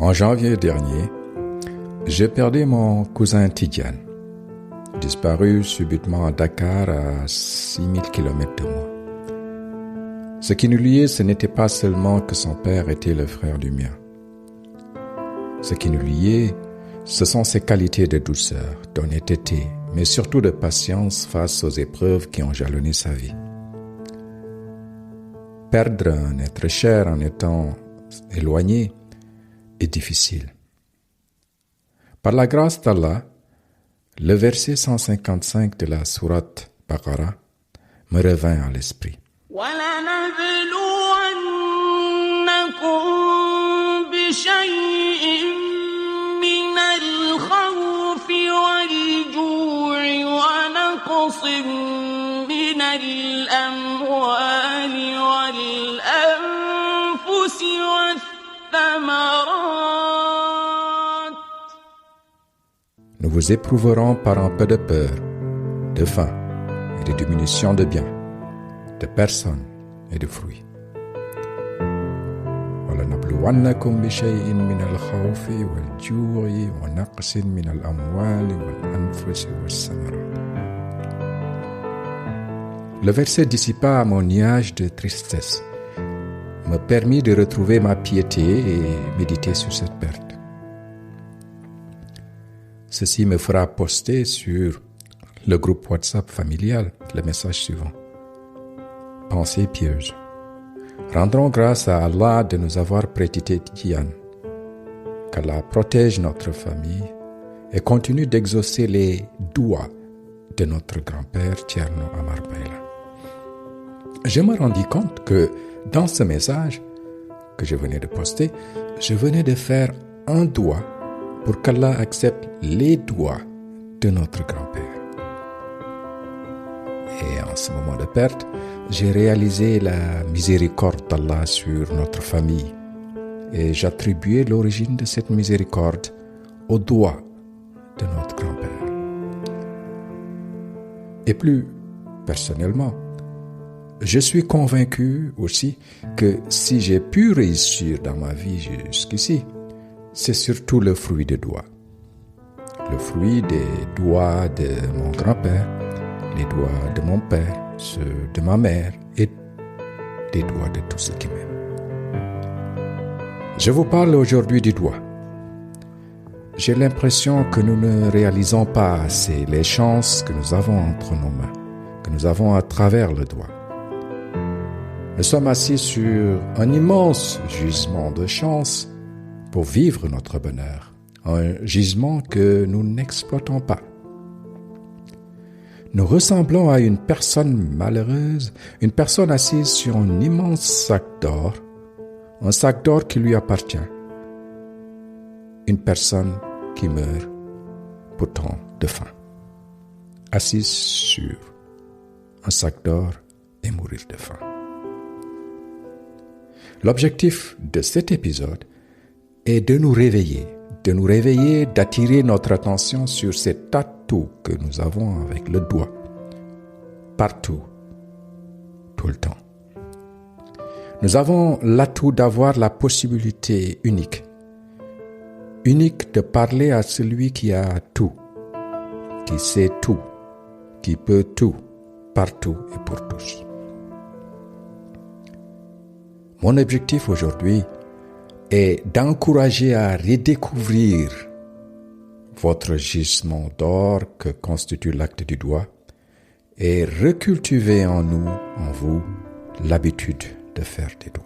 En janvier dernier, j'ai perdu mon cousin Tidiane, disparu subitement à Dakar à 6000 km de moi. Ce qui nous liait, ce n'était pas seulement que son père était le frère du mien. Ce qui nous liait, ce sont ses qualités de douceur, d'honnêteté, mais surtout de patience face aux épreuves qui ont jalonné sa vie. Perdre un être cher en étant éloigné est difficile. Par la grâce d'Allah, le verset 155 de la sourate Baqara me revint à l'esprit. Nous vous éprouverons par un peu de peur, de faim et de diminution de biens, de personnes et de fruits. وَلَنَبْلُوَنَّكُمْ بِشَيْءٍ مِّنَ الْخَوْفِ وَالْجُوعِ وَنَقْصٍ مِّنَ الْأَمْوَالِ وَالْأَنفُسِ وَالثَّمَرَاتِ. Le verset dissipa mon nuage de tristesse, me permit de retrouver ma piété et méditer sur cette perte. Ceci me fera poster sur le groupe WhatsApp familial le message suivant. Pensée pieuse. Rendons grâce à Allah de nous avoir prêté Tidiane. Qu'Allah protège notre famille et continue d'exaucer les doigts de notre grand-père Thierno Amar Bayla. Je me rendis compte que dans ce message que je venais de poster, je venais de faire un doigt pour qu'Allah accepte les doigts de notre grand-père. Et en ce moment de perte, j'ai réalisé la miséricorde d'Allah sur notre famille et j'attribuais l'origine de cette miséricorde aux doigts de notre grand-père. Et plus personnellement, je suis convaincu aussi que si j'ai pu réussir dans ma vie jusqu'ici, c'est surtout le fruit des doigts. Le fruit des doigts de mon grand-père, les doigts de mon père, ceux de ma mère et des doigts de tous ceux qui m'aiment. Je vous parle aujourd'hui du doigt. J'ai l'impression que nous ne réalisons pas assez les chances que nous avons entre nos mains, que nous avons à travers le doigt. Nous sommes assis sur un immense gisement de chance pour vivre notre bonheur, un gisement que nous n'exploitons pas. Nous ressemblons à une personne malheureuse, une personne assise sur un immense sac d'or, un sac d'or qui lui appartient. Une personne qui meurt pourtant de faim, assise sur un sac d'or et mourir de faim. L'objectif de cet épisode est de nous réveiller, d'attirer notre attention sur cet atout que nous avons avec le doigt, partout, tout le temps. Nous avons l'atout d'avoir la possibilité unique de parler à celui qui a tout, qui sait tout, qui peut tout, partout et pour tous. Mon objectif aujourd'hui est d'encourager à redécouvrir votre gisement d'or que constitue l'acte du doigt et recultiver en nous, en vous, l'habitude de faire des doigts.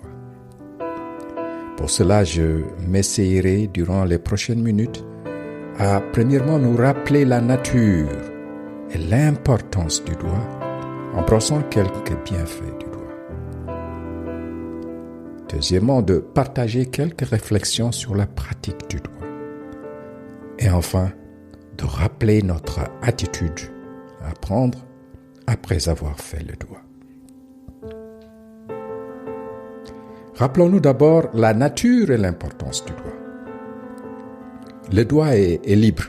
Pour cela, je m'essayerai durant les prochaines minutes à premièrement nous rappeler la nature et l'importance du doigt en brossant quelques bienfaits du doigt. Deuxièmement, de partager quelques réflexions sur la pratique du doigt. Et enfin, de rappeler notre attitude à prendre après avoir fait le doigt. Rappelons-nous d'abord la nature et l'importance du doigt. Le doigt est libre.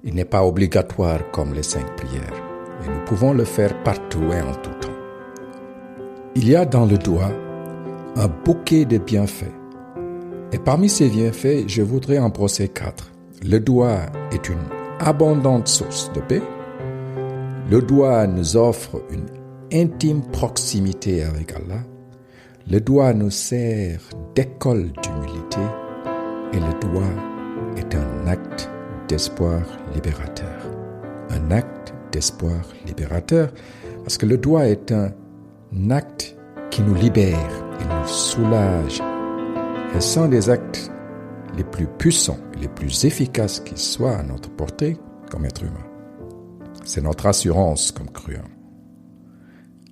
Il n'est pas obligatoire comme les 5 prières, et nous pouvons le faire partout et en tout temps. Il y a dans le doigt un bouquet de bienfaits Et parmi ces bienfaits, je voudrais en brosser 4. Le doigt est une abondante source de paix. Le doigt nous offre une intime proximité avec Allah. Le doigt nous sert d'école d'humilité. Et le doigt est un acte d'espoir libérateur. Un acte d'espoir libérateur parce que le doigt est un acte qui nous libère, il nous soulage. Et sont des actes les plus puissants, les plus efficaces qui soient à notre portée comme être humain. C'est notre assurance comme croyant.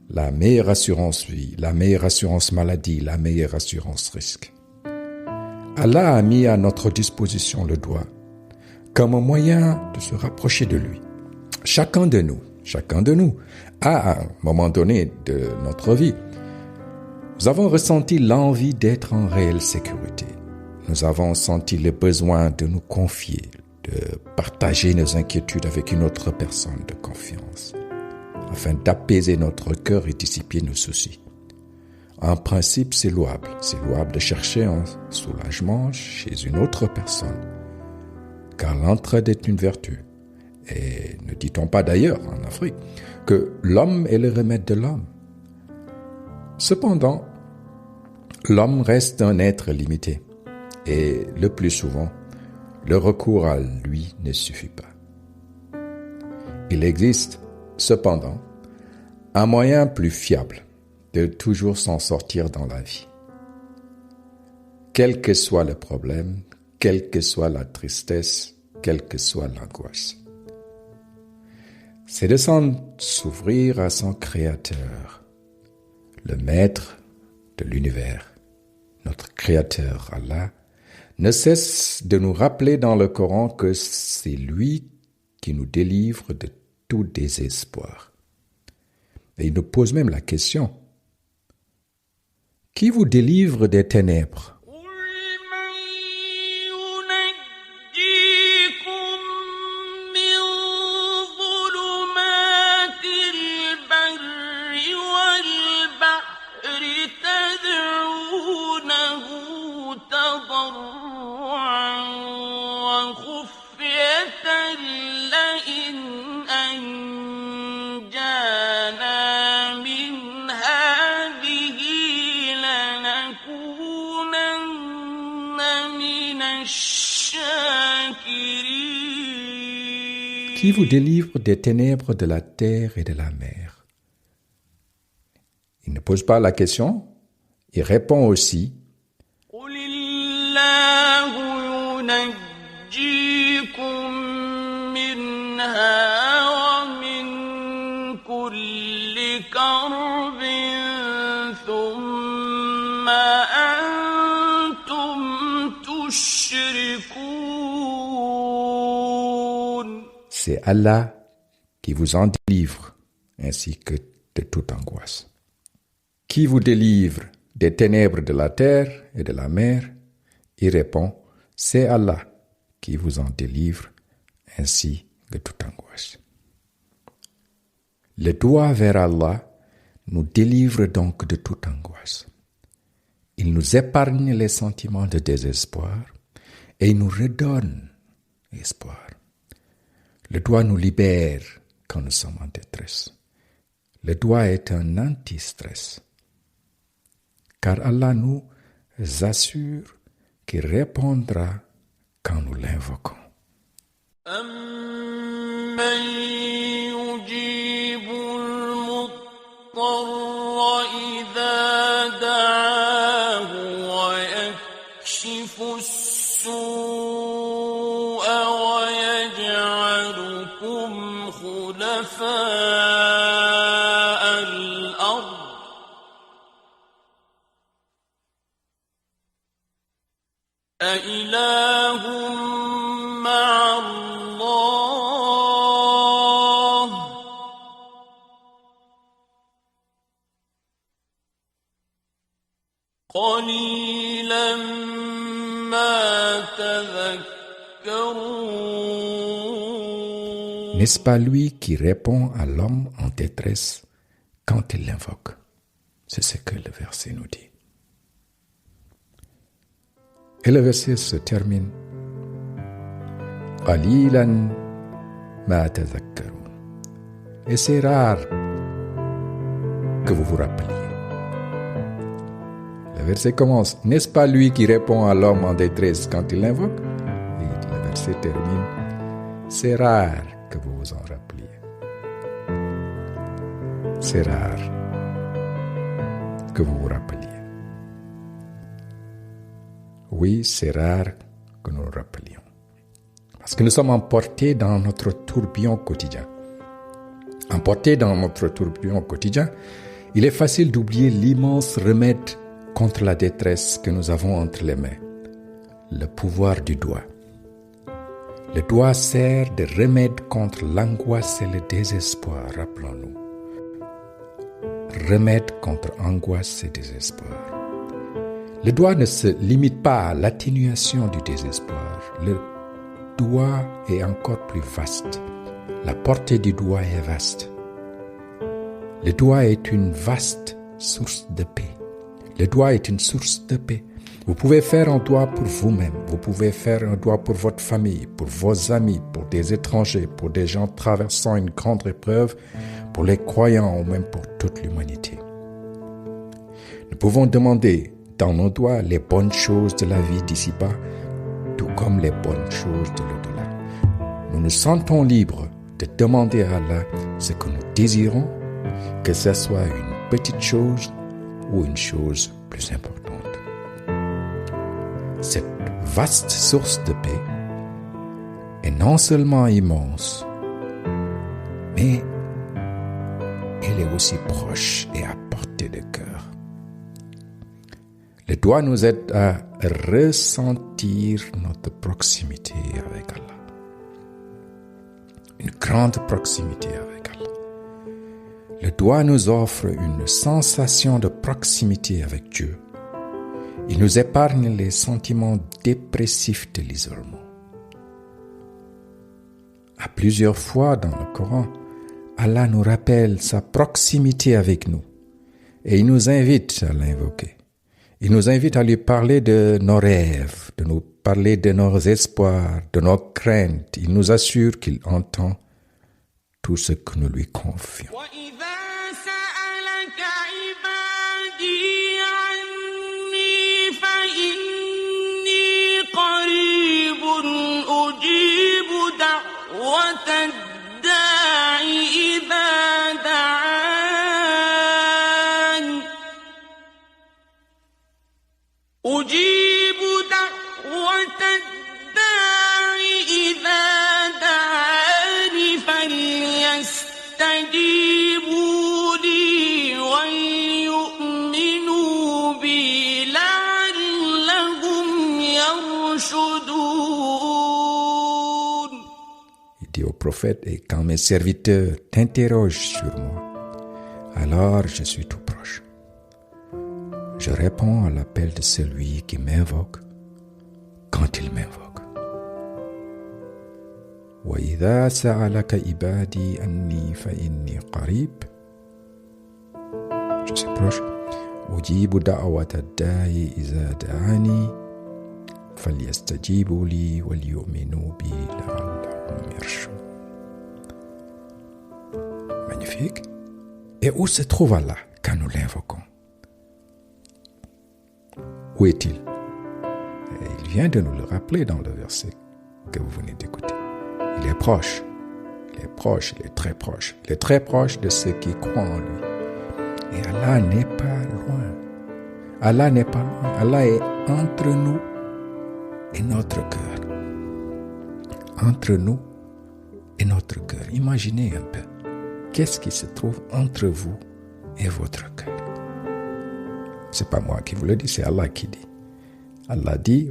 La meilleure assurance vie, la meilleure assurance maladie, la meilleure assurance risque. Allah a mis à notre disposition le doigt comme un moyen de se rapprocher de lui. Chacun de nous, à un moment donné de notre vie, nous avons ressenti l'envie d'être en réelle sécurité. Nous avons senti le besoin de nous confier, de partager nos inquiétudes avec une autre personne de confiance, afin d'apaiser notre cœur et dissiper nos soucis. En principe, c'est louable de chercher un soulagement chez une autre personne, car l'entraide est une vertu. Et ne dit-on pas d'ailleurs en Afrique que l'homme est le remède de l'homme? Cependant, l'homme reste un être limité et le plus souvent, le recours à lui ne suffit pas. Il existe cependant un moyen plus fiable de toujours s'en sortir dans la vie. Quel que soit le problème, quelle que soit la tristesse, quelle que soit l'angoisse, c'est de s'ouvrir à son Créateur, le Maître de l'univers. Notre Créateur, Allah, ne cesse de nous rappeler dans le Coran que c'est lui qui nous délivre de tout désespoir. Et il nous pose même la question: qui vous délivre des ténèbres? Qui vous délivre des ténèbres de la terre et de la mer? Il ne pose pas la question, il répond aussi: c'est Allah qui vous en délivre, ainsi que de toute angoisse. Qui vous délivre des ténèbres de la terre et de la mer? Il répond: c'est Allah qui vous en délivre, ainsi que toute angoisse. Le doigt vers Allah nous délivre donc de toute angoisse. Il nous épargne les sentiments de désespoir et il nous redonne espoir. Le doigt nous libère quand nous sommes en détresse. Le doigt est un anti-stress, car Allah nous assure qu'il répondra quand nous l'invoquons. N'est-ce pas lui qui répond à l'homme en détresse quand il l'invoque? C'est ce que le verset nous dit. Et le verset se termine Qalilan ma tadhakkarun. Et c'est rare que vous vous rappeliez. Le verset commence, n'est-ce pas lui qui répond à l'homme en détresse quand il l'invoque? Et le verset termine, c'est rare que vous vous en rappeliez. C'est rare que vous vous rappeliez. Oui, c'est rare que nous nous rappelions. Parce que nous sommes emportés dans notre tourbillon quotidien. Emportés dans notre tourbillon quotidien, il est facile d'oublier l'immense remède contre la détresse que nous avons entre les mains, le pouvoir du doigt. Le doigt sert de remède contre l'angoisse et le désespoir, rappelons-nous. Remède contre angoisse et désespoir. Le doigt ne se limite pas à l'atténuation du désespoir. Le doigt est encore plus vaste. La portée du doigt est vaste. Le doigt est une vaste source de paix. Le doigt est une source de paix. Vous pouvez faire un doigt pour vous-même. Vous pouvez faire un doigt pour votre famille, pour vos amis, pour des étrangers, pour des gens traversant une grande épreuve, pour les croyants ou même pour toute l'humanité. Nous pouvons demander dans nos doigts les bonnes choses de la vie d'ici-bas, tout comme les bonnes choses de l'au-delà. Nous nous sentons libres de demander à Allah ce que nous désirons, que ce soit une petite chose ou une chose plus importante. Cette vaste source de paix est non seulement immense, mais elle est aussi proche et à portée de cœur. Le doigt nous aide à ressentir notre proximité avec Allah. Une grande proximité avec Allah. Le doigt nous offre une sensation de proximité avec Dieu. Il nous épargne les sentiments dépressifs de l'isolement. À plusieurs fois dans le Coran, Allah nous rappelle sa proximité avec nous et il nous invite à l'invoquer. Il nous invite à lui parler de nos rêves, de nous parler de nos espoirs, de nos craintes. Il nous assure qu'il entend tout ce que nous lui confions. أجيب دعوة الداع إذا دعان فليستجيبوا لي وليؤمنوا بي لعلهم يرشدون. Il dit au prophète, et quand mes serviteurs t'interrogent sur moi, alors je suis tout proche. Je réponds à l'appel de celui qui m'invoque quand il m'invoque. وَإِذَا سَأَلَكَ عِبَادِي أَنِّي فَإِنِّي قَرِيبٌ. Je suis proche. أُجِيبُ دَعْوَةَ الدَّاعِ إِذَا دَعَانِي فَلْيَسْتَجِيبُوا لِي وَلْيُؤْمِنُوا بِي لَعَلَّهُمْ يَرْشُدُونَ. Magnifique. Et où se trouve Allah quand nous l'invoquons? Où est-il? Et il vient de nous le rappeler dans le verset que vous venez d'écouter. Il est proche. Il est proche, il est très proche. Il est très proche de ceux qui croient en lui. Et Allah n'est pas loin. Allah n'est pas loin. Allah est entre nous et notre cœur. Entre nous et notre cœur. Imaginez un peu. Qu'est-ce qui se trouve entre vous et votre cœur? C'est pas moi qui vous le dis, c'est Allah qui dit. Allah dit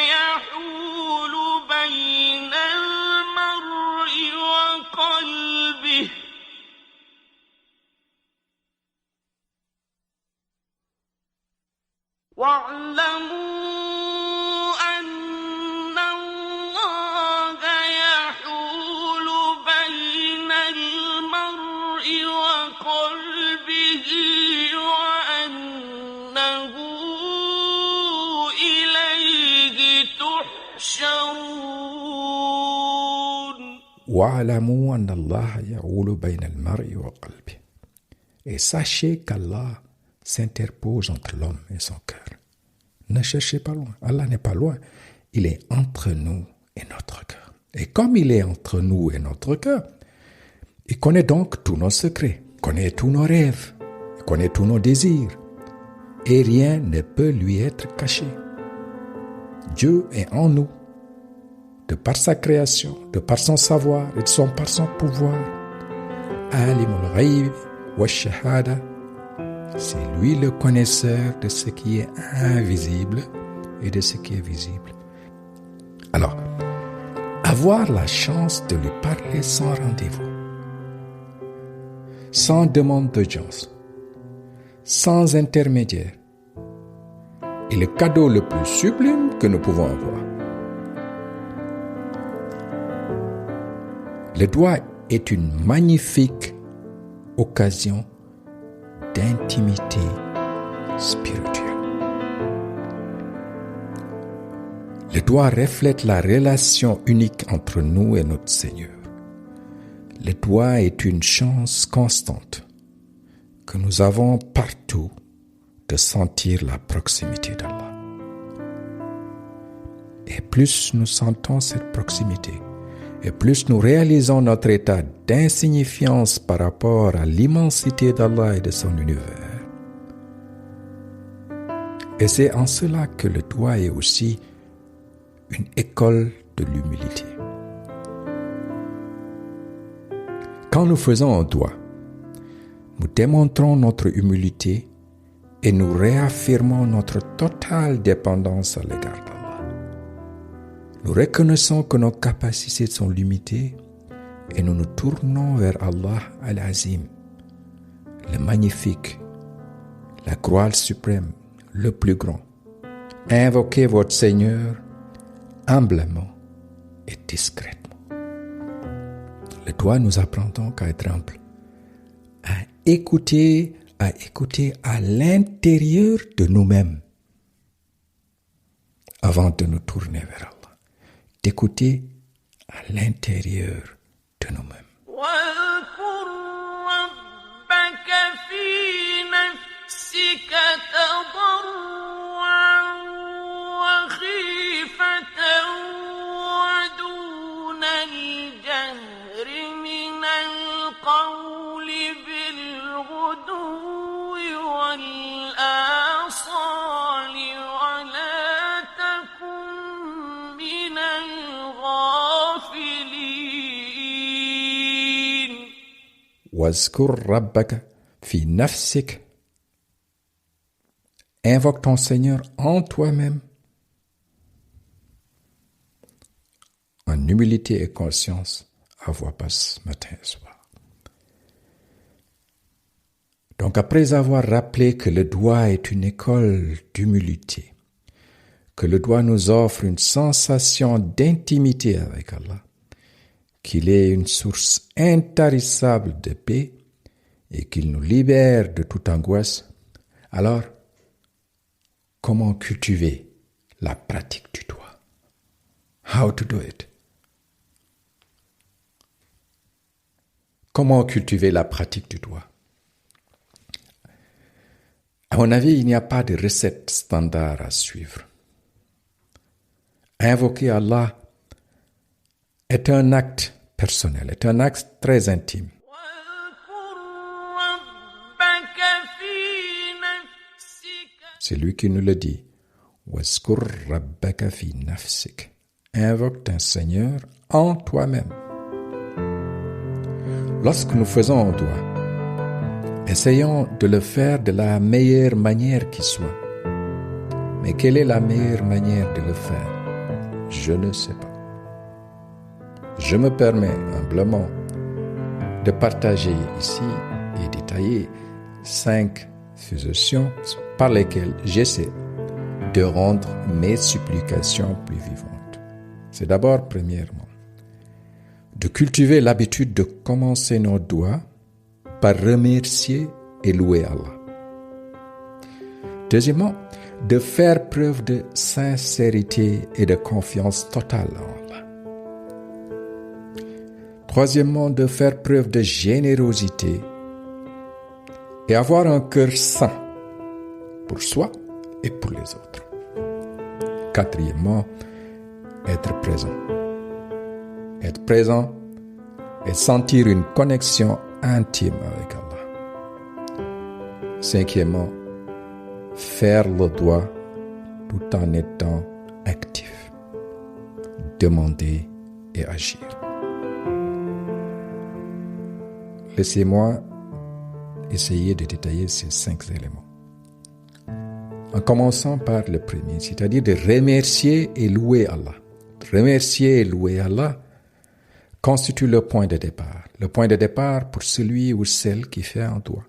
يحول بين واعلموا أن الله يحول بين المرء وقلبه وأنه إليه تحشرون. وَاعْلَمُوا أَنَّ اللَّهَ يَحُولُ بَيْنَ الْمَرْءِ وَقَلْبِهِ. Et sachez qu'Allah s'interpose entre l'homme et son cœur. Ne cherchez pas loin. Allah n'est pas loin. Il est entre nous et notre cœur. Et comme il est entre nous et notre cœur, il connaît donc tous nos secrets, connaît tous nos rêves, connaît tous nos désirs. Et rien ne peut lui être caché. Dieu est en nous, de par sa création, de par son savoir et par son pouvoir. Alimul Ghayb wa Shahada. C'est lui le connaisseur de ce qui est invisible et de ce qui est visible. Alors, avoir la chance de lui parler sans rendez-vous, sans demande d'audience, sans intermédiaire, est le cadeau le plus sublime que nous pouvons avoir. Le doigt est une magnifique occasion d'intimité spirituelle. Le doigt reflète la relation unique entre nous et notre Seigneur. Le doigt est une chance constante que nous avons partout de sentir la proximité d'Allah. Et plus nous sentons cette proximité, et plus nous réalisons notre état d'insignifiance par rapport à l'immensité d'Allah et de son univers. Et c'est en cela que le doigt est aussi une école de l'humilité. Quand nous faisons un doigt, nous démontrons notre humilité et nous réaffirmons notre totale dépendance à l'égard d'Allah. Nous reconnaissons que nos capacités sont limitées et nous nous tournons vers Allah Al-Azim, le magnifique, la gloire suprême, le plus grand. Invoquez votre Seigneur humblement et discrètement. Le doigt nous apprend donc à être humble, à écouter à l'intérieur de nous-mêmes avant de nous tourner vers Allah. D'écouter à l'intérieur de nous-mêmes. واذكر ربك في نفسك تضرعا وخيفة ودون الجهر من القول بالغدو والآصال ولا تكن من الغافلين. واذكر ربك في نفسك. Invoque ton Seigneur en toi-même, en humilité et conscience, à voix basse matin et soir. Donc après avoir rappelé que le doigt est une école d'humilité, que le doigt nous offre une sensation d'intimité avec Allah, qu'il est une source intarissable de paix et qu'il nous libère de toute angoisse, alors comment cultiver la pratique du doigt? How to do it? Comment cultiver la pratique du doigt? À mon avis, il n'y a pas de recette standard à suivre. Invoquer Allah est un acte personnel, est un acte très intime. C'est lui qui nous le dit. Wazkur rabbaka fi nafsik. Invoque ton Seigneur en toi-même. Lorsque nous faisons un doigt, essayons de le faire de la meilleure manière qui soit. Mais quelle est la meilleure manière de le faire? Je ne sais pas. Je me permets humblement de partager ici et détailler 5 suggestions par lesquelles j'essaie de rendre mes supplications plus vivantes. C'est d'abord, premièrement, de cultiver l'habitude de commencer nos doigts par remercier et louer Allah. Deuxièmement, de faire preuve de sincérité et de confiance totale en Allah. Troisièmement, de faire preuve de générosité et avoir un cœur sain pour soi et pour les autres. Quatrièmement, être présent. Être présent et sentir une connexion intime avec Allah. Cinquièmement, faire le doigt tout en étant actif. Demander et agir. Laissez-moi essayer de détailler ces 5 éléments. En commençant par le premier, c'est-à-dire de remercier et louer Allah. Remercier et louer Allah constitue le point de départ. Le point de départ pour celui ou celle qui fait un doigt.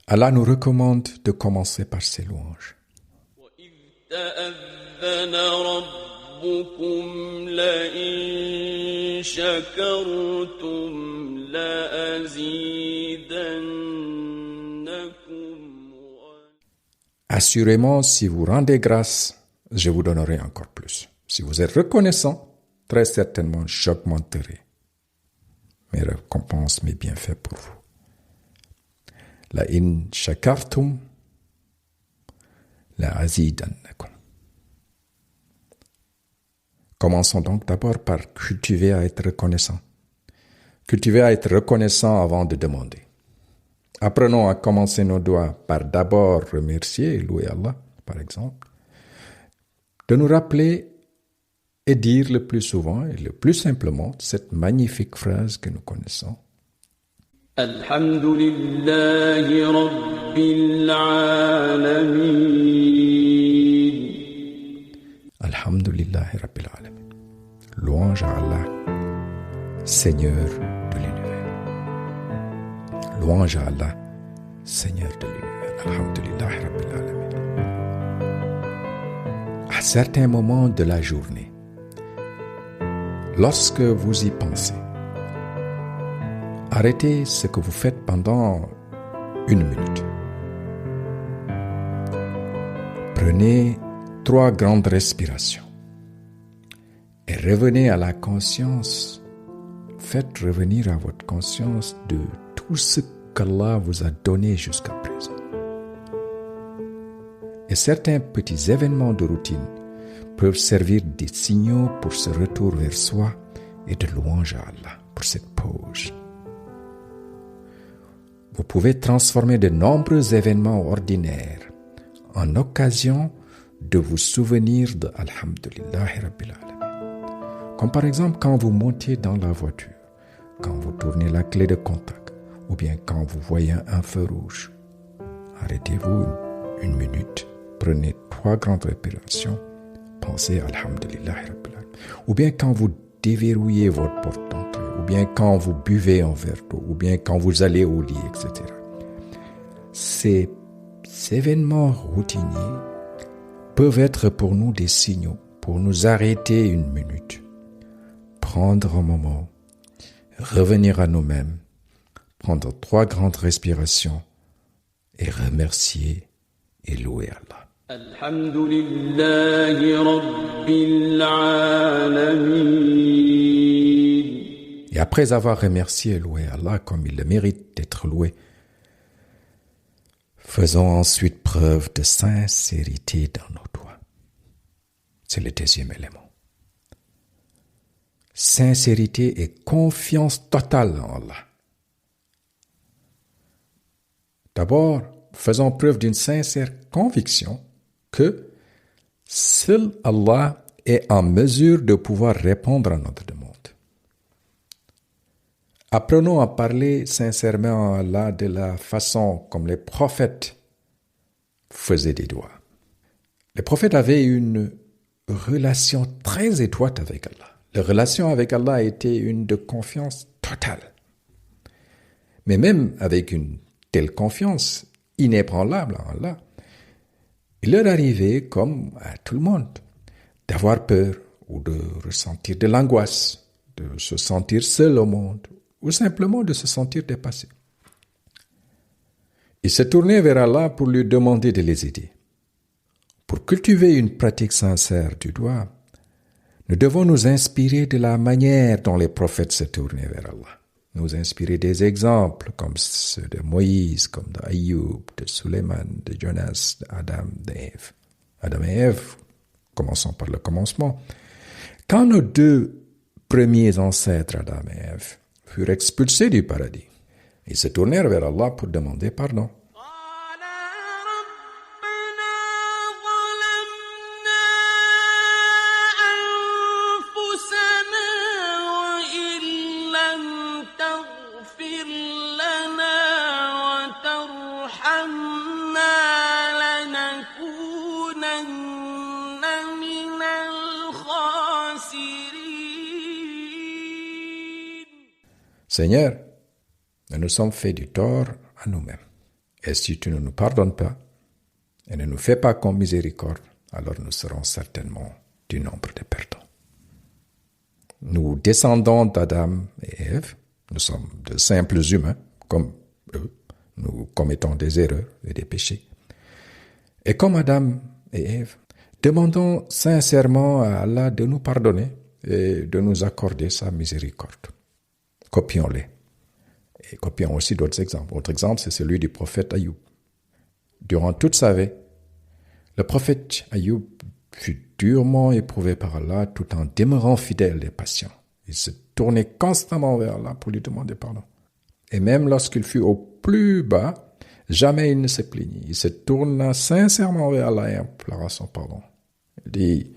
Allah nous recommande de commencer par ses louanges. Assurément, si vous rendez grâce, je vous donnerai encore plus. Si vous êtes reconnaissant, très certainement, j'augmenterai mes récompenses, mes bienfaits pour vous. La in shakartum la azidannakum. Commençons donc d'abord par cultiver à être reconnaissant. Cultiver à être reconnaissant avant de demander. Apprenons à commencer nos doigts par d'abord remercier et louer Allah, par exemple. De nous rappeler et dire le plus souvent et le plus simplement cette magnifique phrase que nous connaissons. Alhamdulillahi Rabbil Alamin. Alhamdulillahi Rabbil Alamin. Louange à Allah, Seigneur de l'univers. Louange à Allah, Seigneur de l'univers. Alhamdulillahi Rabbil Alamin. À certains moments de la journée, lorsque vous y pensez, arrêtez ce que vous faites pendant 1 minute. Prenez 3 grandes respirations et revenez à la conscience. Faites revenir à votre conscience de tout ce qu'Allah vous a donné jusqu'à présent. Et certains petits événements de routine peuvent servir des signaux pour ce retour vers soi et de louange à Allah pour cette pause. Vous pouvez transformer de nombreux événements ordinaires en occasion de vous souvenir de Alhamdulillahi Rabbil Alamin. Comme par exemple quand vous montez dans la voiture, quand vous tournez la clé de contact, ou bien quand vous voyez un feu rouge. Arrêtez-vous 1 minute, prenez 3 grandes respirations, pensez Alhamdulillahi Rabbil Alamin. Ou bien quand vous déverrouillez votre porte d'entrée, ou bien quand vous buvez un verre d'eau, ou bien quand vous allez au lit, etc. Ces événements routiniers peuvent être pour nous des signaux, pour nous arrêter 1 minute, prendre un moment, revenir à nous-mêmes, prendre 3 grandes respirations et remercier et louer Allah. Alhamdulillahi Rabbil Alamin. Et après avoir remercié et loué Allah comme il le mérite d'être loué, faisons ensuite preuve de sincérité dans nos doigts. C'est le 2e élément. Sincérité et confiance totale en Allah. D'abord, faisons preuve d'une sincère conviction que seul Allah est en mesure de pouvoir répondre à notre demande. Apprenons à parler sincèrement à Allah de la façon comme les prophètes faisaient des doigts. Les prophètes avaient une relation très étroite avec Allah. La relation avec Allah était une de confiance totale. Mais même avec une telle confiance inébranlable en Allah, Il leur arrivait, comme à tout le monde, d'avoir peur ou de ressentir de l'angoisse, de se sentir seul au monde ou simplement de se sentir dépassé. Ils se tournaient vers Allah pour lui demander de les aider. Pour cultiver une pratique sincère du doigt, nous devons nous inspirer de la manière dont les prophètes se tournaient vers Allah. Nous inspirer des exemples comme ceux de Moïse, comme d'Ayoub, de Suleiman, de Jonas, d'Adam, d'Ève. Adam et Ève, commençons par le commencement. Quand nos deux premiers ancêtres, Adam et Ève, furent expulsés du paradis, ils se tournèrent vers Allah pour demander pardon. Seigneur, nous nous sommes fait du tort à nous-mêmes. Et si tu ne nous pardonnes pas et ne nous fais pas comme miséricorde, alors nous serons certainement du nombre des perdants. Nous descendons d'Adam et Ève, nous sommes de simples humains, comme eux, nous commettons des erreurs et des péchés. Et comme Adam et Ève, demandons sincèrement à Allah de nous pardonner et de nous accorder sa miséricorde. Copions-les. Et copions aussi d'autres exemples. Autre exemple, c'est celui du prophète Ayoub. Durant toute sa vie, le prophète Ayoub fut durement éprouvé par Allah tout en demeurant fidèle et patient. Il se tournait constamment vers Allah pour lui demander pardon. Et même lorsqu'il fut au plus bas, jamais il ne se plaignit. Il se tourna sincèrement vers Allah et implora son pardon. Il dit: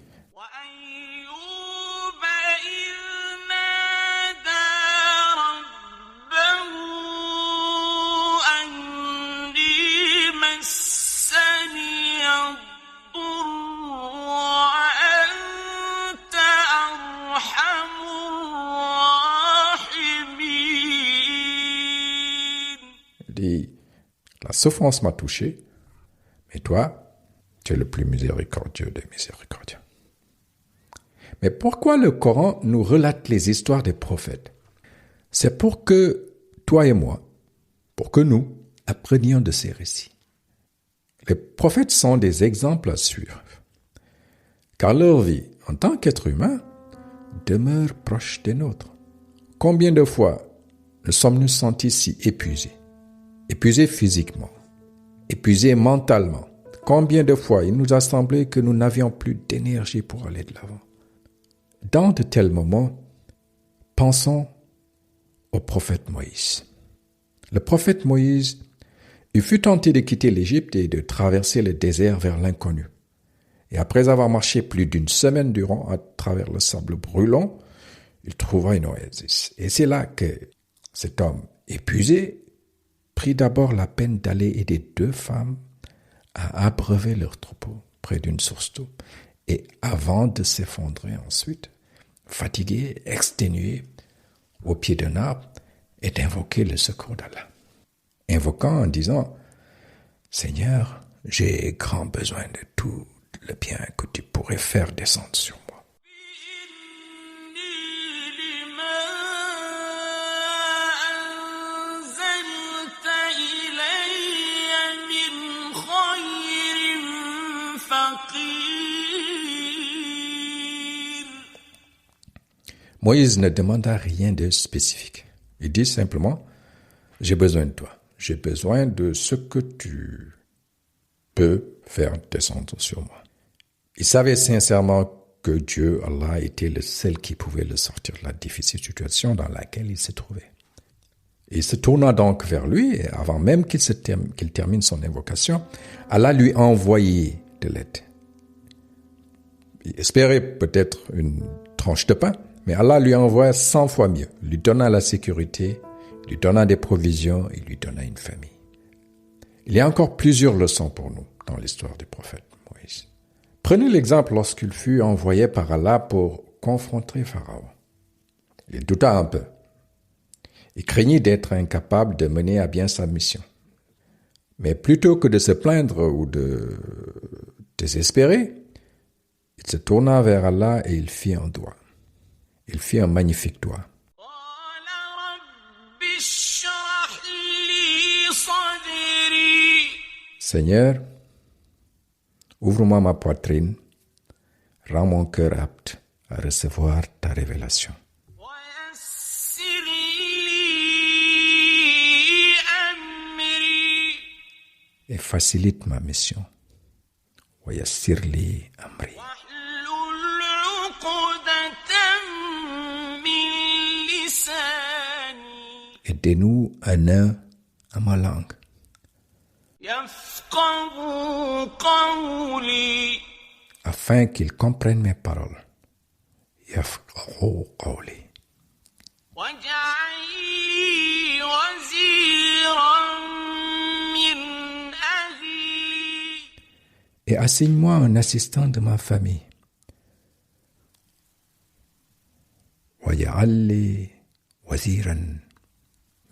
la souffrance m'a touché, mais toi, tu es le plus miséricordieux des miséricordieux. Mais pourquoi le Coran nous relate les histoires des prophètes? C'est pour que toi et moi, pour que nous apprenions de ces récits. Les prophètes sont des exemples à suivre, car leur vie, en tant qu'être humain, demeure proche des nôtres. Combien de fois nous sommes-nous sentis si épuisés? Épuisés physiquement, épuisés mentalement. Combien de fois il nous a semblé que nous n'avions plus d'énergie pour aller de l'avant. Dans de tels moments, pensons au prophète Moïse. Le prophète Moïse, il fut tenté de quitter l'Égypte et de traverser le désert vers l'inconnu. Et après avoir marché plus d'une semaine durant à travers le sable brûlant, il trouva une oasis. Et c'est là que cet homme épuisé prit d'abord la peine d'aller aider deux femmes à abreuver leur troupeau près d'une source d'eau. Et avant de s'effondrer ensuite, fatigué, exténué, au pied d'un arbre, et d'invoquer le secours d'Allah. Invoquant en disant: Seigneur, j'ai grand besoin de tout le bien que tu pourrais faire descendre sur moi. Moïse ne demanda rien de spécifique. Il dit simplement: j'ai besoin de toi. J'ai besoin de ce que tu peux faire descendre sur moi. Il savait sincèrement que Dieu, Allah, était le seul qui pouvait le sortir de la difficile situation dans laquelle il se trouvait. Il se tourna donc vers lui, et avant même qu'il termine son invocation, Allah lui envoyait de l'aide. Il espérait peut-être une tranche de pain, mais Allah lui envoya 100 fois mieux, lui donna la sécurité, lui donna des provisions et lui donna une famille. Il y a encore plusieurs leçons pour nous dans l'histoire du prophète Moïse. Prenez l'exemple lorsqu'il fut envoyé par Allah pour confronter Pharaon. Il douta un peu. Il craignit d'être incapable de mener à bien sa mission. Mais plutôt que de se plaindre ou de Désespéré, il se tourna vers Allah et il fit un doigt. Il fit un magnifique doigt. قال رب اشرح لي صدري Seigneur, ouvre-moi ma poitrine, rends mon cœur apte à recevoir ta révélation. ويسر لي أمري Et facilite ma mission. ويسر لي أمري. واحلل عقدة من لساني Et dénoue un nœud à ma langue, يفقه قولي afin qu'il comprenne mes paroles. يفقهوا قولي. واجعل لي وزيرا من أهلي Et assigne-moi un assistant de ma famille. واجعل لي وزيرا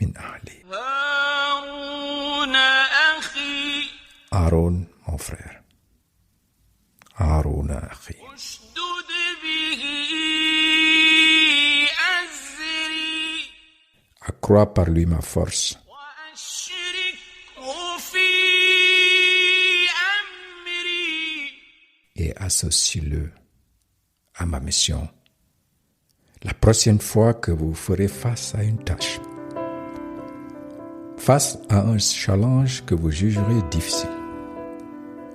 من أهلي. هارون أخي Aaron, mon frère. Aaron أخي. اشدد به أزري Accrois par lui ma force وأشركه في أمري et associe-le à ma mission. La prochaine fois que vous ferez face à une tâche, face à un challenge que vous jugerez difficile,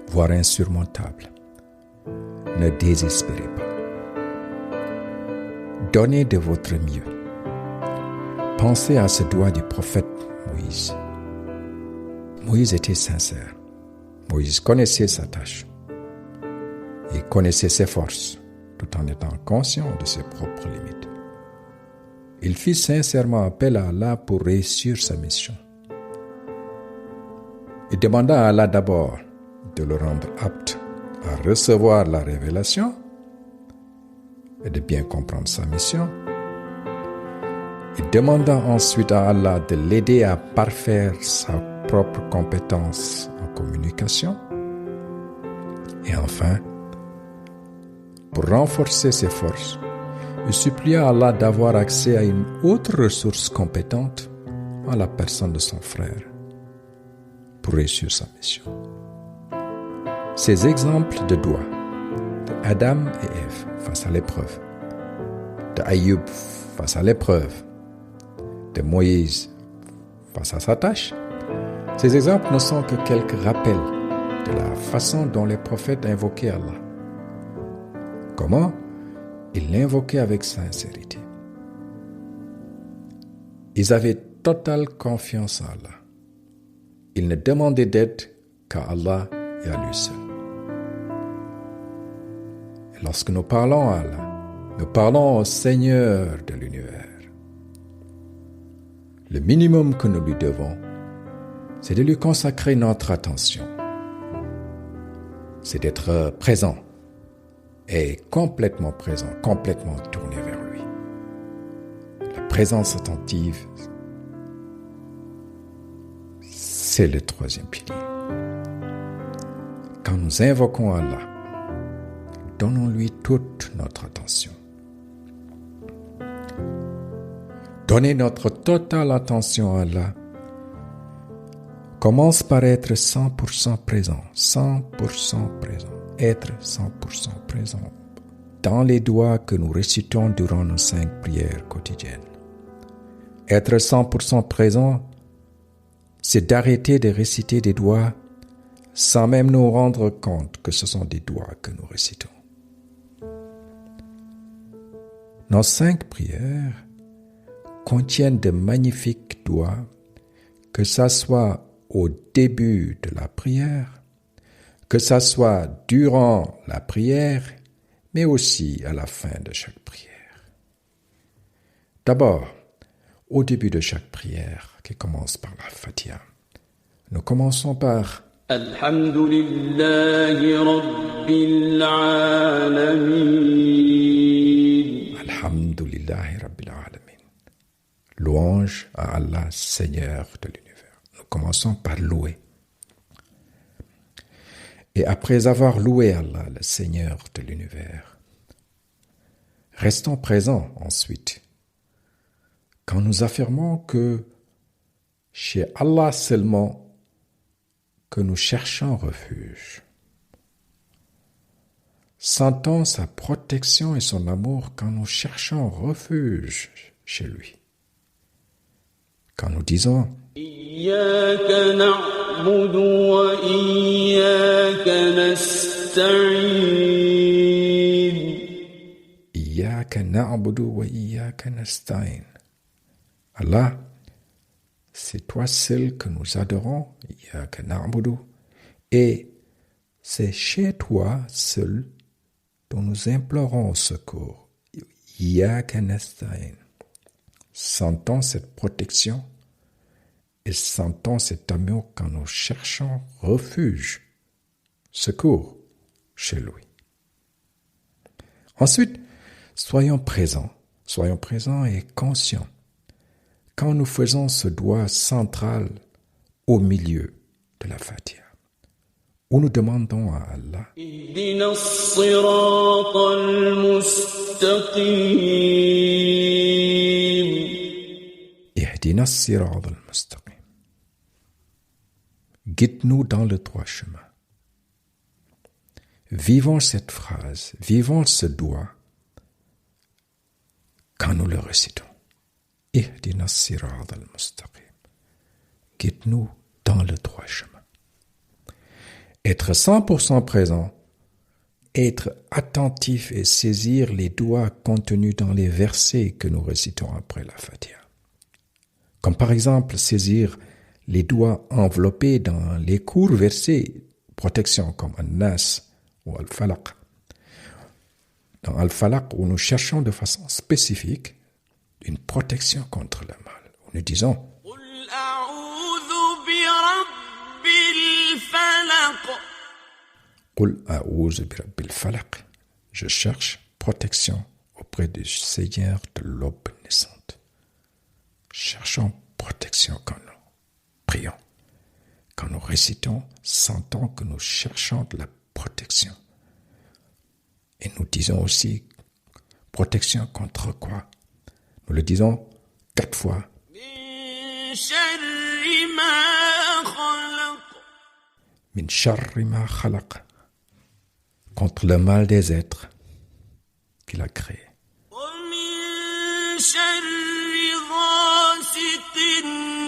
voire insurmontable, ne désespérez pas. Donnez de votre mieux. Pensez à ce doigt du prophète Moïse. Moïse était sincère. Moïse connaissait sa tâche. Il connaissait ses forces, tout en étant conscient de ses propres limites. Il fit sincèrement appel à Allah pour réussir sa mission. Il demanda à Allah d'abord de le rendre apte à recevoir la révélation et de bien comprendre sa mission. Il demanda ensuite à Allah de l'aider à parfaire sa propre compétence en communication. Et enfin, pour renforcer ses forces, il supplia Allah d'avoir accès à une autre ressource compétente en la personne de son frère pour réussir sa mission. Ces exemples de doigts d'Adam et Ève face à l'épreuve, d'Ayoub face à l'épreuve, de Moïse face à sa tâche, ces exemples ne sont que quelques rappels de la façon dont les prophètes invoquaient Allah. Comment? Ils l'invoquaient avec sincérité. Ils avaient totale confiance en Allah. Ils ne demandaient d'aide qu'à Allah et à lui seul. Et lorsque nous parlons à Allah, nous parlons au Seigneur de l'univers. Le minimum que nous lui devons, c'est de lui consacrer notre attention. C'est d'être présent et complètement présent, complètement tourné vers lui. La présence attentive, c'est le troisième pilier. Quand nous invoquons Allah, donnons-lui toute notre attention. Donner notre totale attention à Allah commence par être 100% présent, 100% présent, être 100% présent dans les doigts que nous récitons durant nos 5 prières quotidiennes. Être 100% présent, c'est d'arrêter de réciter des doigts sans même nous rendre compte que ce sont des doigts que nous récitons. Nos 5 prières contiennent de magnifiques doigts, que ça soit au début de la prière, que ça soit durant la prière, mais aussi à la fin de chaque prière. D'abord, au début de chaque prière, qui commence par la Fatiha, nous commençons par Alhamdulillahi Rabbil Alamin. Alhamdulillahi Rabbil Alamin. Louange à Allah, Seigneur de l'univers. Nous commençons par louer. Et après avoir loué Allah, le Seigneur de l'univers, restons présents ensuite quand nous affirmons que chez Allah seulement que nous cherchons refuge. Sentons sa protection et son amour quand nous cherchons refuge chez lui. Quand nous disons إياك نعبد وإياك نستعين Iyyaka na'budu wa iyyaka nasta'in. Allah, c'est toi seul que nous adorons, Iyyaka na'budu, et c'est chez toi seul dont nous implorons secours, Iyyaka nasta'in. Sentons cette protection et sentons cet amour quand nous cherchons refuge, secours chez lui. Ensuite, soyons présents et conscients quand nous faisons ce doigt central au milieu de la Fatiha, où nous demandons à Allah اهدنا الصراط المستقيم Ihdina as-sirata al-mustaqim. Guide-nous dans le droit chemin. Vivons cette phrase, vivons ce doigt quand nous le récitons. Ihdina as-sirata al-mustaqim. Guide-nous dans le droit chemin. Être 100% présent, être attentif et saisir les doigts contenus dans les versets que nous récitons après la Fatiha. Comme par exemple saisir les doigts enveloppés dans les courts versets protection comme An-Nas ou Al-Falaq. Dans Al-Falaq, où nous cherchons de façon spécifique une protection contre le mal. Où nous disons قل أعوذ برب الفلق Qul a'udhu bi rabbil falaq. Je cherche protection auprès du Seigneur de l'aube naissante. Cherchons protection quand nous prions. Quand nous récitons, sentons que nous cherchons de la protection. Et nous disons aussi protection contre quoi? Nous le disons 4 fois. من شر ما خلق Min sharri ma khalaq. Contre le mal des êtres qu'il a créés. ومن شر غاسق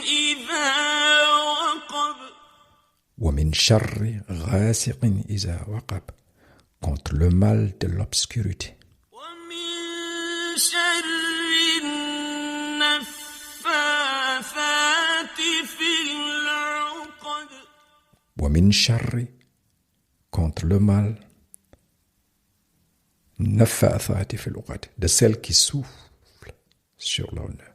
إذا وقب Wa min sharri ghasiqin iza waqab. Contre le mal de l'obscurité. ومن شر النفاثات في العقد Wa min sharri. Contre le mal. Naffathati fil uqad. De celles qui soufflent sur l'honneur.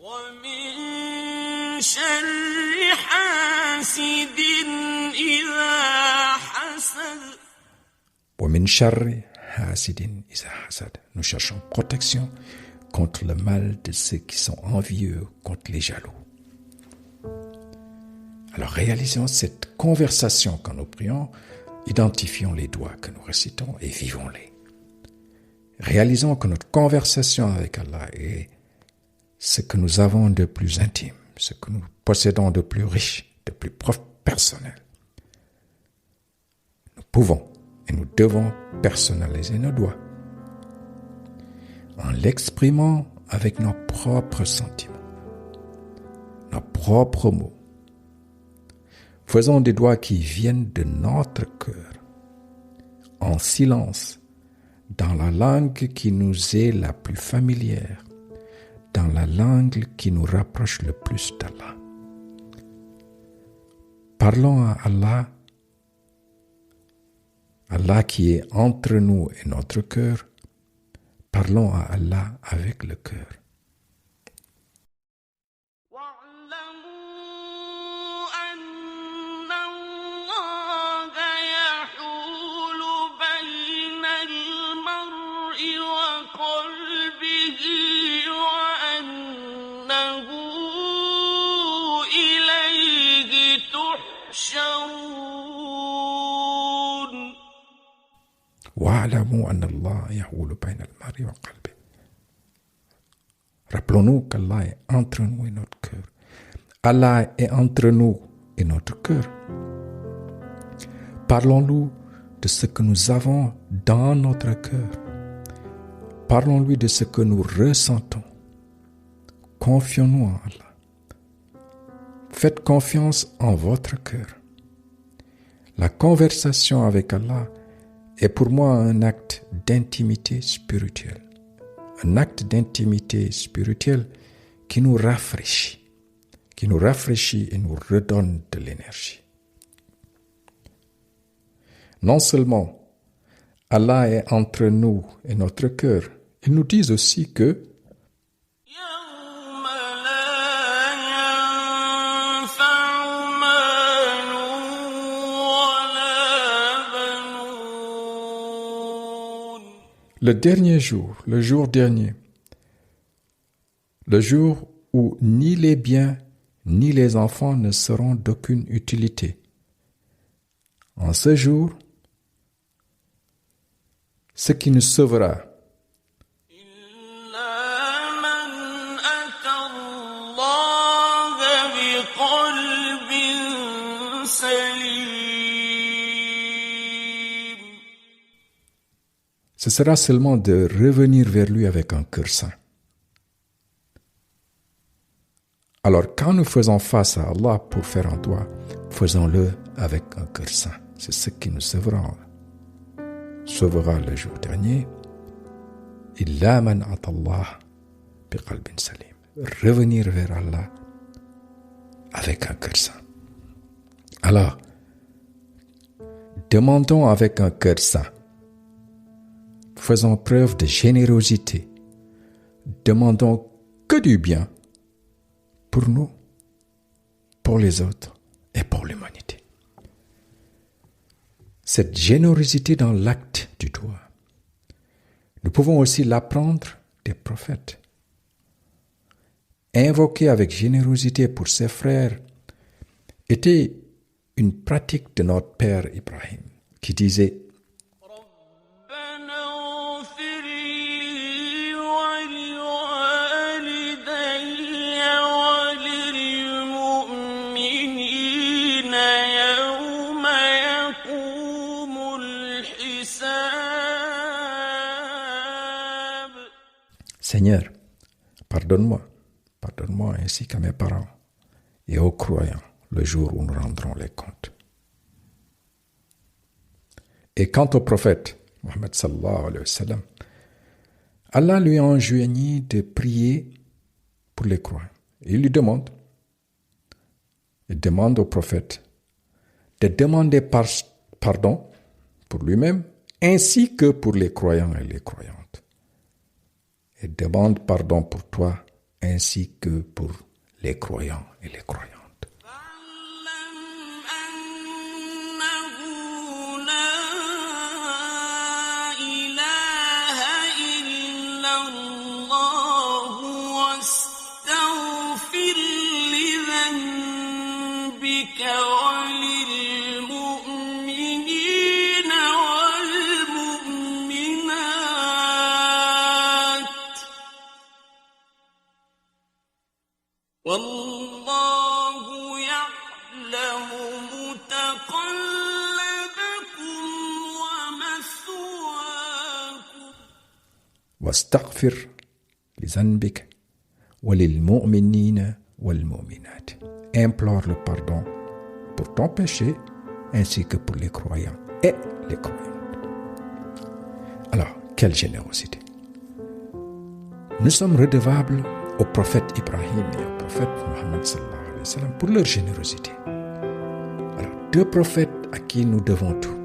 ومن شر حاسد إذا حسد Wa min sharri hasidin iza hasad. Nous cherchons protection contre le mal de ceux qui sont envieux, contre les jaloux. Alors réalisons cette conversation quand nous prions, identifions les doigts que nous récitons et vivons-les. Réalisons que notre conversation avec Allah est ce que nous avons de plus intime, ce que nous possédons de plus riche, de plus personnel. Nous pouvons et nous devons personnaliser nos doigts en l'exprimant avec nos propres sentiments, nos propres mots. Faisons des doigts qui viennent de notre cœur, en silence, dans la langue qui nous est la plus familière, dans la langue qui nous rapproche le plus d'Allah. Parlons à Allah, Allah qui est entre nous et notre cœur. Parlons à Allah avec le cœur. واعلموا أن الله يحول بين المرء وقلبه وأنه إليه تحشرون وَاعْلَمُوا أَنَّ اللَّهَ يَحُولُ بَيْنَ الْمَرْءِ وَقَلْبِهِ. Rappelons-nous qu'Allah est entre nous et notre cœur. Allah est entre nous et notre cœur. Parlons-nous de ce que nous avons dans notre cœur. Parlons-lui de ce que nous ressentons. Confions-nous en Allah. Faites confiance en votre cœur. La conversation avec Allah est pour moi un acte d'intimité spirituelle. Un acte d'intimité spirituelle qui nous rafraîchit et nous redonne de l'énergie. Non seulement Allah est entre nous et notre cœur, il nous dit aussi que le dernier jour, le jour dernier, le jour où ni les biens ni les enfants ne seront d'aucune utilité. En ce jour, ce qui nous sauvera, ce sera seulement de revenir vers lui avec un cœur saint. Alors, quand nous faisons face à Allah pour faire un doigt, faisons-le avec un cœur saint. C'est ce qui nous sauvera le jour dernier. Illa man atallah bi qalbin salim. Revenir vers Allah avec un cœur saint. Alors, demandons avec un cœur saint. Faisons preuve de générosité. Demandons que du bien pour nous, pour les autres et pour l'humanité. Cette générosité dans l'acte du doigt, nous pouvons aussi l'apprendre des prophètes. Invoquer avec générosité pour ses frères était une pratique de notre père Ibrahim, qui disait Seigneur, pardonne-moi ainsi qu'à mes parents et aux croyants le jour où nous rendrons les comptes. Et quant au prophète, Mohammed sallallahu alayhi wa sallam, Allah lui a enjoint de prier pour les croyants. Il demande au prophète de demander pardon pour lui-même ainsi que pour les croyants et les croyantes. Et demande pardon pour toi ainsi que pour les croyants et les croyantes. والله يعلم متقلبكم ومثواكم واستغفر لذنبك وللمؤمنين والمؤمنات. Implore le pardon pour ton péché ainsi que pour les croyants et les croyantes. Alors, quelle générosité! Nous sommes redevables au prophète Ibrahim et au prophète Mohammed sallallahu alayhi wa sallam pour leur générosité. Alors, deux prophètes à qui nous devons tout.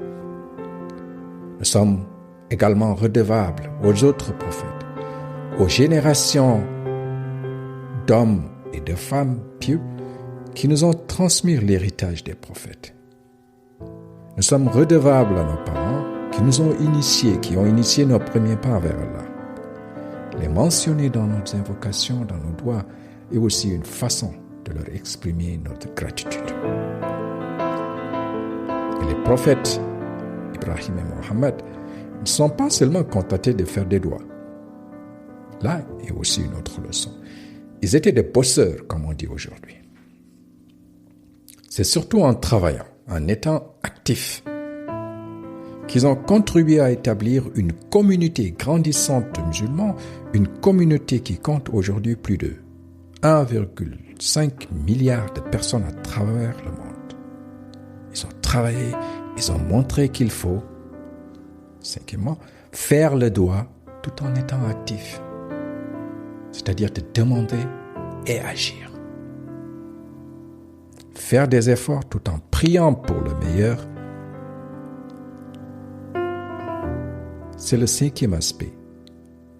Nous sommes également redevables aux autres prophètes, aux générations d'hommes et de femmes pieux qui nous ont transmis l'héritage des prophètes. Nous sommes redevables à nos parents qui nous ont initiés, qui ont initié nos premiers pas vers Allah. Les mentionner dans nos invocations, dans nos doigts, est aussi une façon de leur exprimer notre gratitude. Et les prophètes, Ibrahim et Mohammed, ne sont pas seulement contentés de faire des doigts. Là est aussi une autre leçon. Ils étaient des bosseurs, comme on dit aujourd'hui. C'est surtout en travaillant, en étant actifs, qu'ils ont contribué à établir une communauté grandissante de musulmans, une communauté qui compte aujourd'hui plus de 1,5 milliard de personnes à travers le monde. Ils ont travaillé, ils ont montré qu'il faut, cinquièmement, faire le doigt tout en étant actif. C'est-à-dire de demander et agir. Faire des efforts tout en priant pour le meilleur. C'est le cinquième aspect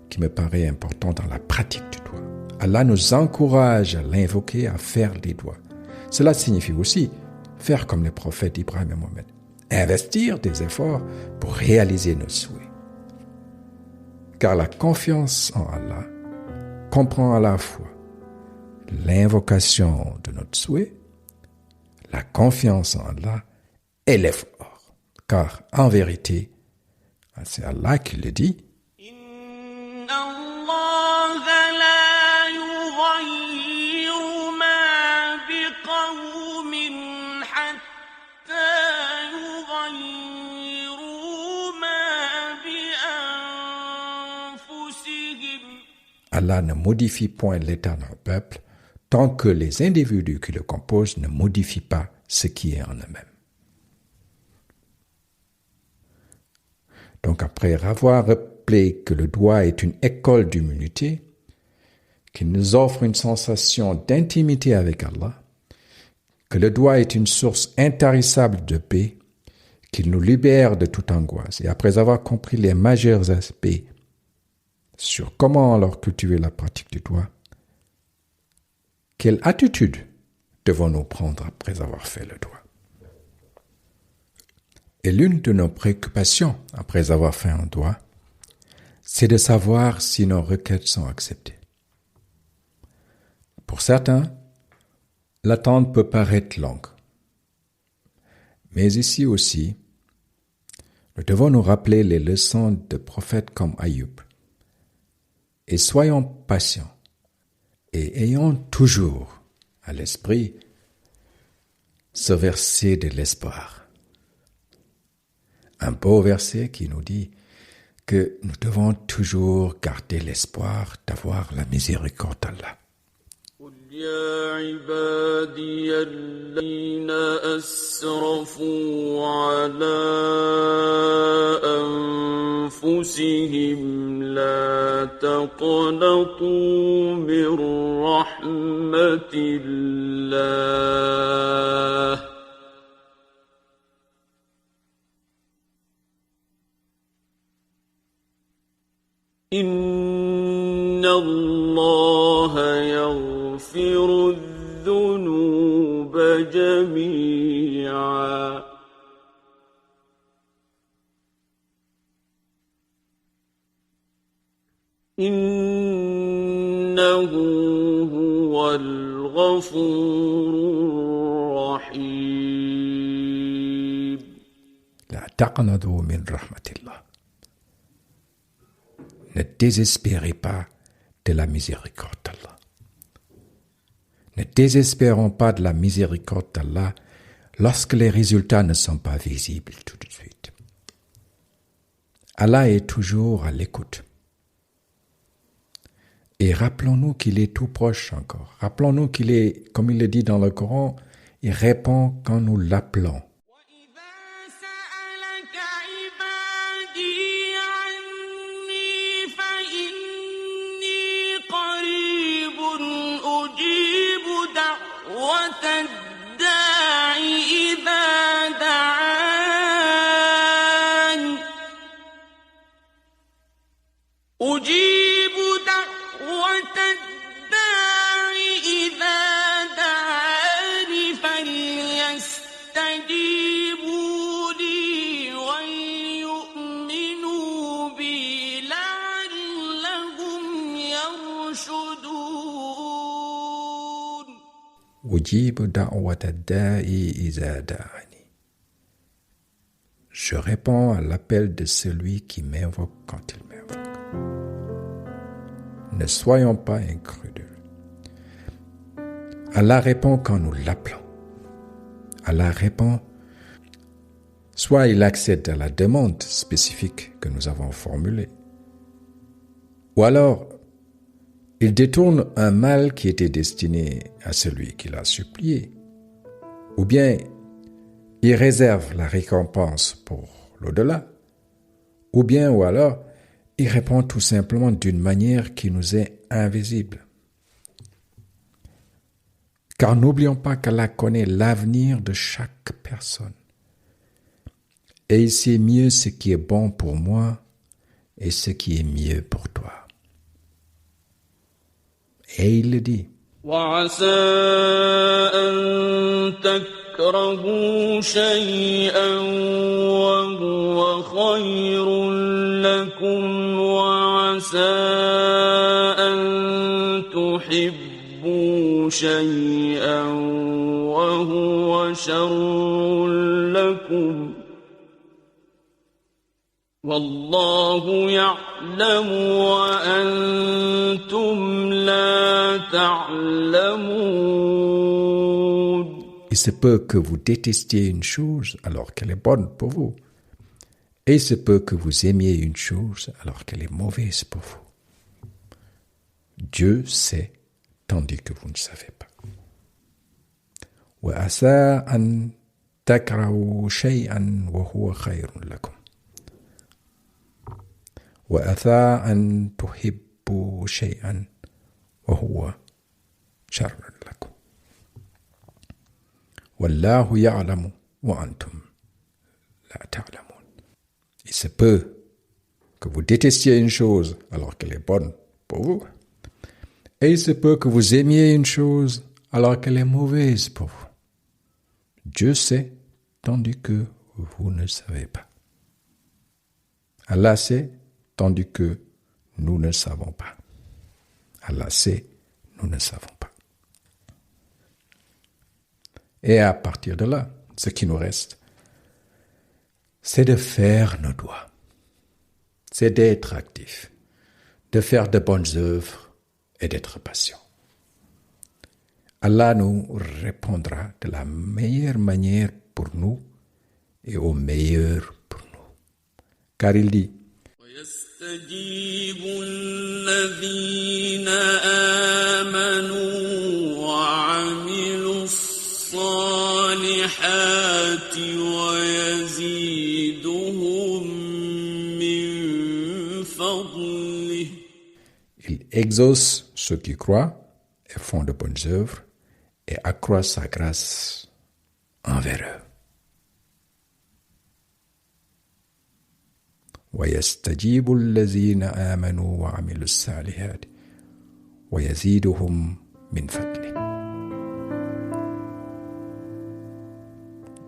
qui me paraît important dans la pratique du doigt. Allah nous encourage à l'invoquer, à faire des doigts. Cela signifie aussi faire comme les prophètes Ibrahim et Mohammed, investir des efforts pour réaliser nos souhaits. Car la confiance en Allah comprend à la fois l'invocation de notre souhait, la confiance en Allah et l'effort. Car en vérité, c'est Allah qui le dit. إن الله لا يغير ما بقوم حتى يغيروا ما بأنفسهم. Allah ne modifie point l'état d'un peuple tant que les individus qui le composent ne modifient pas ce qui est en eux-mêmes. Donc après avoir rappelé que le doigt est une école d'humilité, qu'il nous offre une sensation d'intimité avec Allah, que le doigt est une source intarissable de paix, qu'il nous libère de toute angoisse, et après avoir compris les majeurs aspects sur comment alors cultiver la pratique du doigt, quelle attitude devons-nous prendre après avoir fait le doigt? Et l'une de nos préoccupations après avoir fait un doigt, c'est de savoir si nos requêtes sont acceptées. Pour certains, l'attente peut paraître longue. Mais ici aussi, nous devons nous rappeler les leçons de prophètes comme Ayyub. Et soyons patients et ayons toujours à l'esprit ce verset de l'espoir. Un beau verset qui nous dit que nous devons toujours garder l'espoir d'avoir la miséricorde d'Allah. قل يا عبادي الذين أسرفوا على أنفسهم لا تقنطوا من رحمة الله إن الله يغفر الذنوب جميعا إنه هو الغفور الرحيم لا تقنطوا من رحمة الله. Ne désespérez pas de la miséricorde d'Allah. Ne désespérons pas de la miséricorde d'Allah lorsque les résultats ne sont pas visibles tout de suite. Allah est toujours à l'écoute. Et rappelons-nous qu'il est tout proche encore. Rappelons-nous qu'il est, comme il le dit dans le Coran, il répond quand nous l'appelons. أجيب دعوة الداع إذا دعان فليستجيبوا لي وليؤمنوا بي لعلهم يرشدون. أجيب دعوة الداعي إذا دعاني. je réponds à l'appel de celui qui m'invoque quand il m'invoque. Ne soyons pas incrédules. Allah répond quand nous l'appelons. Allah répond, soit il accède à la demande spécifique que nous avons formulée, ou alors il détourne un mal qui était destiné à celui qui l'a supplié, ou bien il réserve la récompense pour l'au-delà, ou bien ou alors il répond tout simplement d'une manière qui nous est invisible. Car n'oublions pas qu'Allah connaît l'avenir de chaque personne. Et il sait mieux ce qui est bon pour moi et ce qui est mieux pour toi. Et il le dit. وعسى أن تكرهوا شيئا وهو خير لكم وعسى أن تحبوا شيئا وهو شر لكم والله يعلم وأنتم لا تعلمون. Il se peut que vous détestiez une chose alors qu'elle est bonne pour vous. Et il se peut que vous aimiez une chose alors qu'elle est mauvaise pour vous. Dieu sait, tandis que vous ne savez pas. وَعَسَىٰ أَن تَكْرَهُوا شَيْئًا وَهُوَ خَيْرٌ لَكُمْ وَعَسَىٰ أَن تُحِبُّوا شَيْئًا وَهُوَ شَرٌّ لَكُمْ وَاللَّهُ يَعْلَمُ وَأَنْتُمْ لَا تَعْلَمُونَ. Il se peut que vous détestiez une chose alors qu'elle est bonne pour vous. Et il se peut que vous aimiez une chose alors qu'elle est mauvaise pour vous. Dieu sait, tandis que vous ne savez pas. Allah sait, tandis que nous ne savons pas. Allah sait, nous ne savons pas. Et à partir de là, ce qui nous reste, c'est de faire nos doigts. C'est d'être actif, de faire de bonnes œuvres et d'être patient. Allah nous répondra de la meilleure manière pour nous et au meilleur pour nous. Car il dit, ويستجيب الذين آمنوا وعملوا الصالحات ويزيدهم من فضله. il exauce ceux qui croient et font de bonnes œuvres et accroît sa grâce envers eux. ويستجيب الذين آمنوا وعملوا الصالحات ويزيدهم من فضله.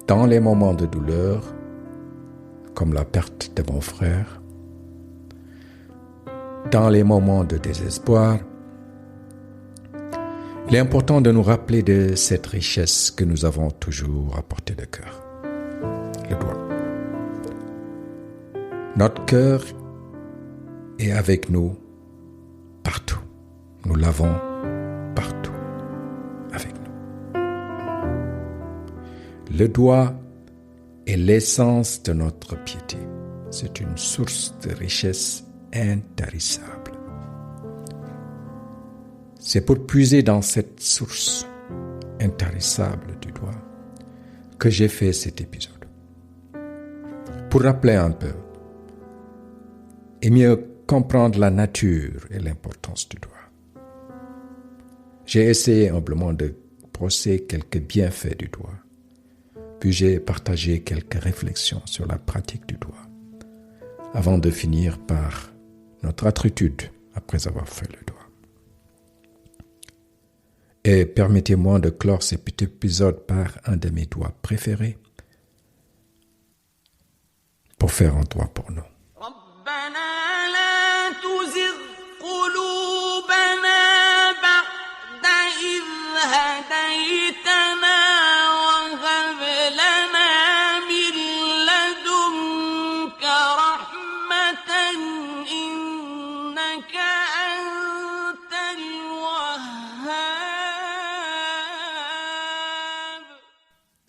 Dans les moments de douleur, comme la perte de mon frère, dans les moments de désespoir, il est important de nous rappeler de cette richesse que nous avons toujours à portée de cœur, le doigt. Notre cœur est avec nous partout. Nous l'avons partout avec nous. Le doigt est l'essence de notre piété. C'est une source de richesse intarissable. C'est pour puiser dans cette source intarissable du doigt que j'ai fait cet épisode. Pour rappeler un peu et mieux comprendre la nature et l'importance du doigt. J'ai essayé humblement de brosser quelques bienfaits du doigt, puis j'ai partagé quelques réflexions sur la pratique du doigt, avant de finir par notre attitude après avoir fait le doigt. Et permettez-moi de clore cet petit épisode par un de mes doigts préférés pour faire un doigt pour nous. ربنا لا تزغ قلوبنا بعد إذ هديتنا وهب لنا من لدنك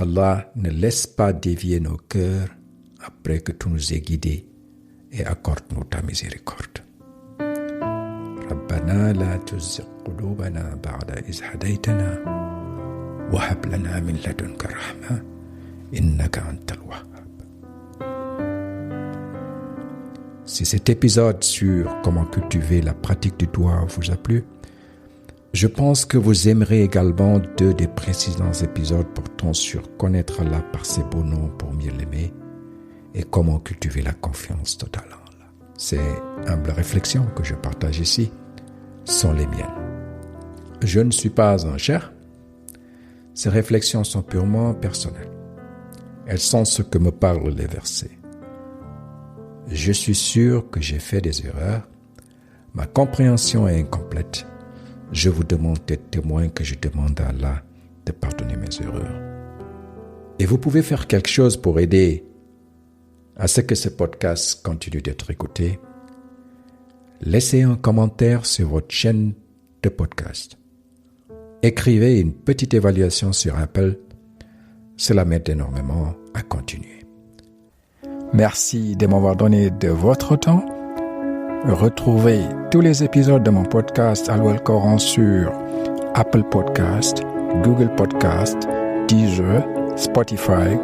Allah ne laisse pas dévier nos cœurs après que tu nous aies guidés et accorde-nous ta miséricorde. ربنا لا تزغ قلوبنا بعد إذ هديتنا وهب لنا من لدنك رحمة إنك أنت الوهاب. Si cet épisode sur comment cultiver la pratique du doigt vous a plu, je pense que vous aimerez également 2 des précédents épisodes portant sur connaître Allah par ses beaux noms pour mieux l'aimer et comment cultiver la confiance totale en Allah. Ces humbles réflexions que je partage ici sont les miennes. Je ne suis pas un cheikh. Ces réflexions sont purement personnelles. Elles sont ce que me parlent les versets. Je suis sûr que j'ai fait des erreurs. Ma compréhension est incomplète. Je vous demande d'être témoin que je demande à Allah de pardonner mes erreurs. Et vous pouvez faire quelque chose pour aider à ce que ce podcast continue d'être écouté. Laissez un commentaire sur votre chaîne de podcast. Écrivez une petite évaluation sur Apple. Cela m'aide énormément à continuer. Merci de m'avoir donné de votre temps. Retrouvez tous les épisodes de mon podcast Allouha El Coran sur Apple Podcast, Google Podcast, Deezer, Spotify.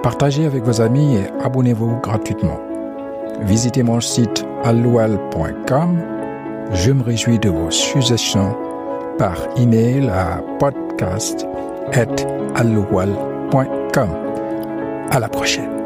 Partagez avec vos amis et abonnez-vous gratuitement. Visitez mon site alloual.com. Je me réjouis de vos suggestions par email à podcast@alloual.com. À la prochaine.